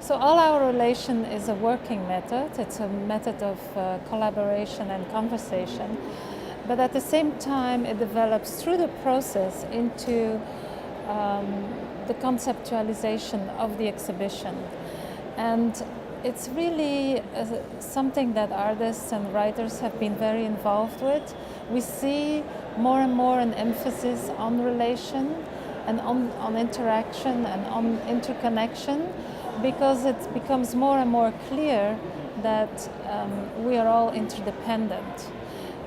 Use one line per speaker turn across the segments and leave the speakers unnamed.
So all our relation is a working method. It's a method of collaboration and conversation. But at the same time, it develops through the process into the conceptualization of the exhibition. And it's really something that artists and writers have been very involved with. We see more and more an emphasis on relation and on interaction and on interconnection, because it becomes more and more clear that we are all interdependent.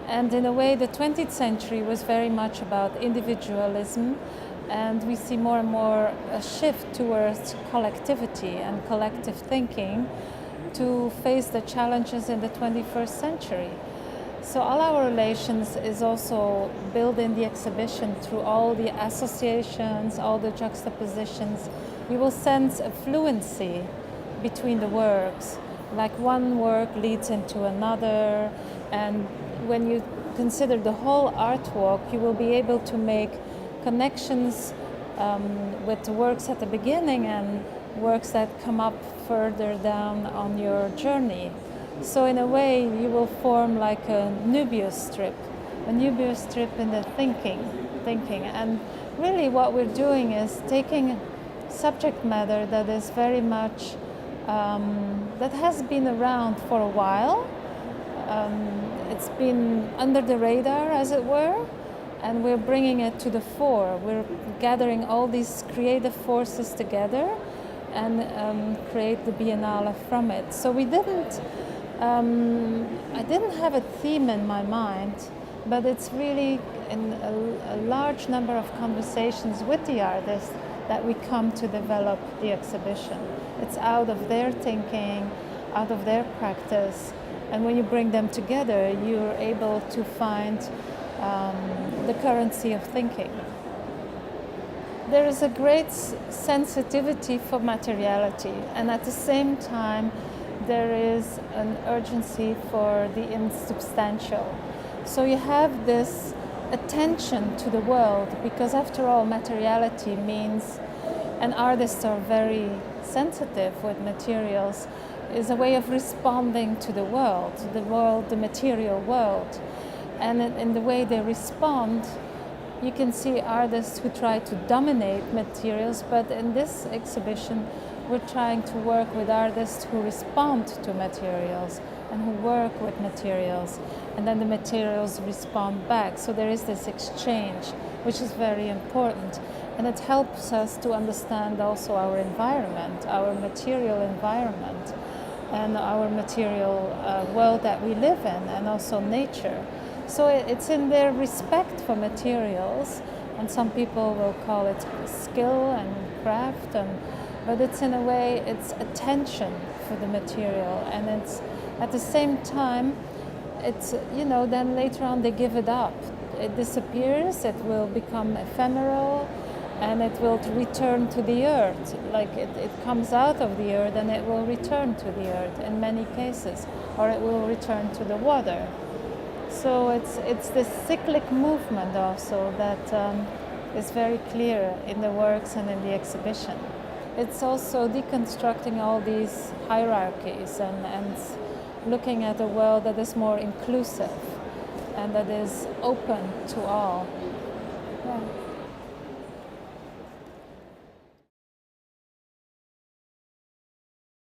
And in a way, the 20th century was very much about individualism, and we see more and more a shift towards collectivity and collective thinking to face the challenges in the 21st century. So all our relations is also built in the exhibition through all the associations, all the juxtapositions. You will sense a fluency between the works, like one work leads into another, and when you consider the whole artwork, you will be able to make connections with the works at the beginning and works that come up further down on your journey. So in a way, you will form like a Nubius strip in the thinking. And really what we're doing is taking subject matter that is very much, that has been around for a while. It's been under the radar, as it were, and we're bringing it to the fore. We're gathering all these creative forces together and create the Biennale from it. So we didn't, I didn't have a theme in my mind, but it's really in a large number of conversations with the artists that we come to develop the exhibition. It's out of their thinking, out of their practice, and when you bring them together, you're able to find the currency of thinking. There is a great sensitivity for materiality, and at the same time, there is an urgency for the insubstantial. So you have this attention to the world, because after all, materiality means, and artists are very sensitive with materials, is a way of responding to the world, the material world. And in the way they respond, you can see artists who try to dominate materials, but in this exhibition, we're trying to work with artists who respond to materials and who work with materials, and then the materials respond back. So there is this exchange, which is very important, and it helps us to understand also our environment, our material environment, and our material world that we live in, and also nature. So it's in their respect for materials, and some people will call it skill and craft, but it's in a way, it's attention for the material, and it's at the same time, it's, you know, then later on they give it up. It disappears, it will become ephemeral, and it will return to the earth. Like it comes out of the earth and it will return to the earth in many cases, or it will return to the water. So it's this cyclic movement also that is very clear in the works and in the exhibition. It's also deconstructing all these hierarchies and looking at a world that is more inclusive and that is open to all. Yeah.